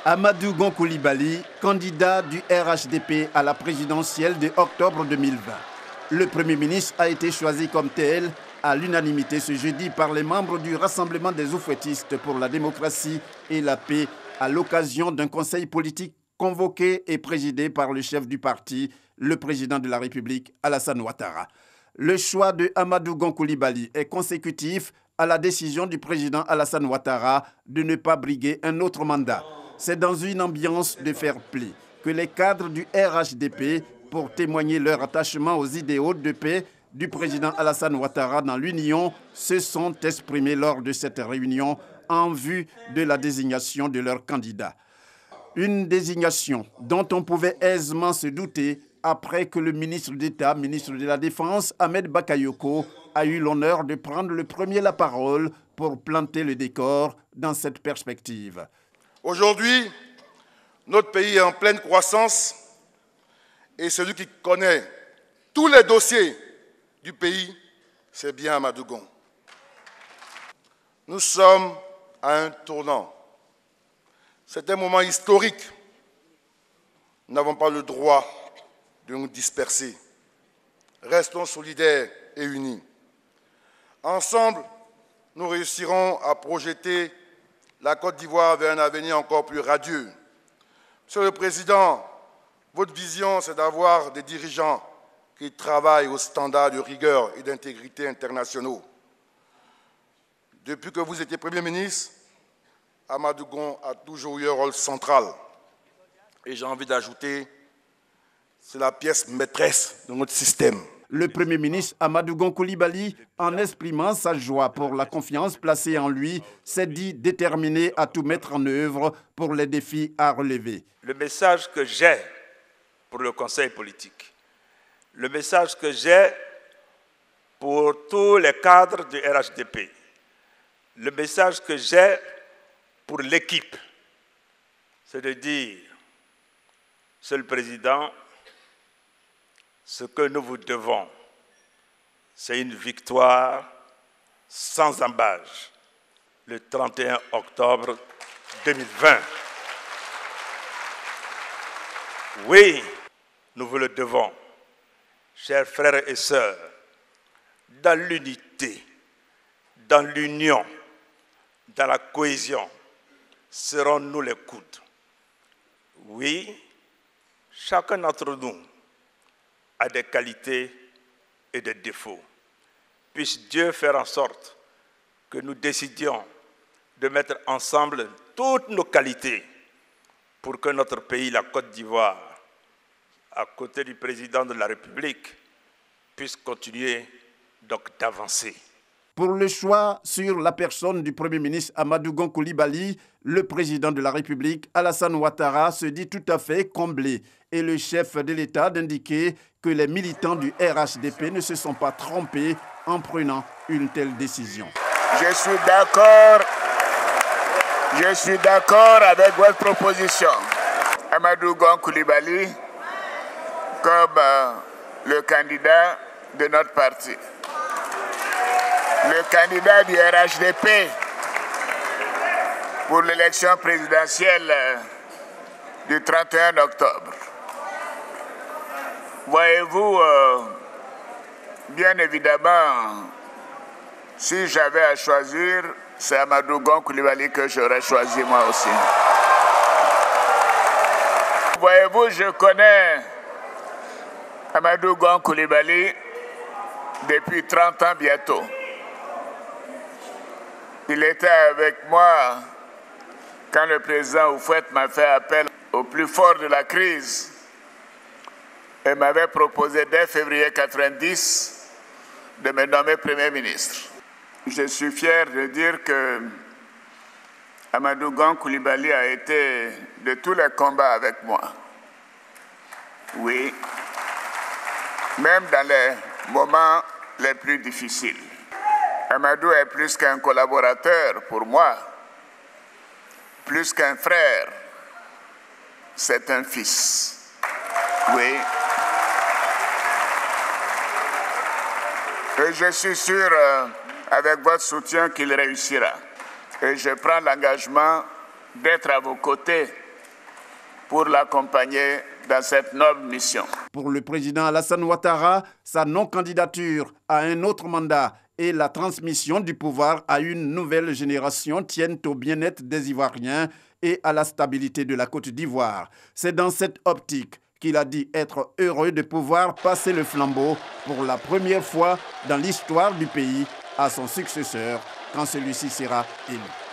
Amadou Gon Coulibaly, candidat du RHDP à la présidentielle de octobre 2020. Le Premier ministre a été choisi comme tel à l'unanimité ce jeudi par les membres du Rassemblement des oufouettistes pour la démocratie et la paix à l'occasion d'un conseil politique convoqué et présidé par le chef du parti, le président de la République, Alassane Ouattara. Le choix de Amadou Gon Coulibaly est consécutif à la décision du président Alassane Ouattara de ne pas briguer un autre mandat. C'est dans une ambiance de fair-play que les cadres du RHDP, pour témoigner leur attachement aux idéaux de paix du président Alassane Ouattara dans l'Union, se sont exprimés lors de cette réunion en vue de la désignation de leur candidat. Une désignation dont on pouvait aisément se douter après que le ministre d'État, ministre de la Défense, Ahmed Bakayoko, a eu l'honneur de prendre le premier la parole pour planter le décor dans cette perspective. Aujourd'hui, notre pays est en pleine croissance et celui qui connaît tous les dossiers du pays, c'est bien Amadou Gon. Nous sommes à un tournant. C'est un moment historique. Nous n'avons pas le droit de nous disperser. Restons solidaires et unis. Ensemble, nous réussirons à projeter la Côte d'Ivoire vers un avenir encore plus radieux. Monsieur le Président, votre vision, c'est d'avoir des dirigeants qui travaillent aux standards de rigueur et d'intégrité internationaux. Depuis que vous étiez Premier ministre, Amadou Gon a toujours eu un rôle central. Et j'ai envie d'ajouter, c'est la pièce maîtresse de notre système. Le Premier ministre Amadou Gon Coulibaly, en exprimant sa joie pour la confiance placée en lui, s'est dit déterminé à tout mettre en œuvre pour les défis à relever. Le message que j'ai pour le Conseil politique, le message que j'ai pour tous les cadres du RHDP, le message que j'ai pour l'équipe, c'est de dire, Monsieur le Président, ce que nous vous devons, c'est une victoire sans embâche, le 31 octobre 2020. Oui, nous vous le devons, chers frères et sœurs, dans l'unité, dans l'union, dans la cohésion, serons-nous les coudes. Oui, chacun d'entre nous a des qualités et des défauts. Puisse Dieu faire en sorte que nous décidions de mettre ensemble toutes nos qualités pour que notre pays, la Côte d'Ivoire, à côté du président de la République, puisse continuer donc d'avancer. Pour le choix sur la personne du Premier ministre Amadou Gon Coulibaly, le président de la République, Alassane Ouattara, se dit tout à fait comblé. Et le chef de l'État d'indiquer que les militants du RHDP ne se sont pas trompés en prenant une telle décision. Je suis d'accord avec votre proposition. Amadou Gon Coulibaly comme le candidat de notre parti. Le candidat du RHDP pour l'élection présidentielle du 31 octobre. Voyez-vous, bien évidemment, si j'avais à choisir, c'est Amadou Gon Coulibaly que j'aurais choisi moi aussi. Voyez-vous, je connais Amadou Gon Coulibaly depuis 30 ans bientôt. Il était avec moi quand le président Houphouët m'a fait appel au plus fort de la crise et m'avait proposé dès février 1990 de me nommer Premier ministre. Je suis fier de dire que Amadou Gon Coulibaly a été de tous les combats avec moi. Oui, même dans les moments les plus difficiles. Amadou est plus qu'un collaborateur pour moi, plus qu'un frère, c'est un fils. Oui. Et je suis sûr, avec votre soutien, qu'il réussira. Et je prends l'engagement d'être à vos côtés pour l'accompagner dans cette noble mission. Pour le président Alassane Ouattara, sa non-candidature à un autre mandat et la transmission du pouvoir à une nouvelle génération tiennent au bien-être des Ivoiriens et à la stabilité de la Côte d'Ivoire. C'est dans cette optique qu'il a dit être heureux de pouvoir passer le flambeau pour la première fois dans l'histoire du pays à son successeur quand celui-ci sera élu.